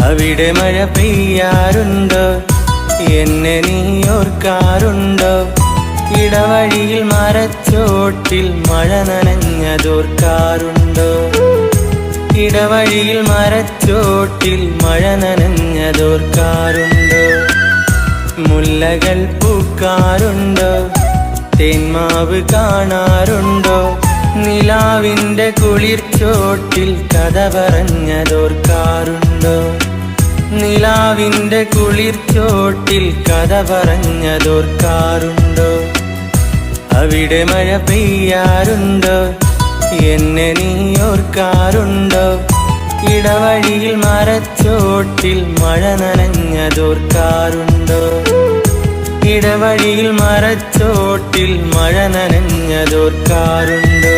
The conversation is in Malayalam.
അവിടെ മഴ പെയ്യാറുണ്ടോ? എന്നെ നീ ഓർക്കാറുണ്ടോ? ഇടവഴിയിൽ മരച്ചോട്ടിൽ മഴ നനഞ്ഞതോർക്കാറുണ്ടോ? ഇടവഴിയിൽ മരച്ചോട്ടിൽ മഴ നനഞ്ഞതോർക്കാറുണ്ടോ? മുല്ലകൾ പൂക്കാറുണ്ടോ? തേന്മാവ് കാണാറുണ്ടോ? നിലാവിൻ്റെ കുളിർച്ചോട്ടിൽ കഥ പറഞ്ഞതോർക്കാറുണ്ടോ? നിലാവിൻ്റെ കുളിർച്ചോട്ടിൽ കഥ പറഞ്ഞതോർക്കാറുണ്ടോ? അവിടെ മഴ പെയ്യാറുണ്ടോ? എന്നെ നീ ഓർക്കാറുണ്ടോ? ഇടവഴിയിൽ മരച്ചോട്ടിൽ മഴ നനഞ്ഞതോർക്കാറുണ്ടോ? ഇടവഴിയിൽ മരച്ചോട്ടിൽ മഴ നനഞ്ഞതോർക്കാറുണ്ടോ?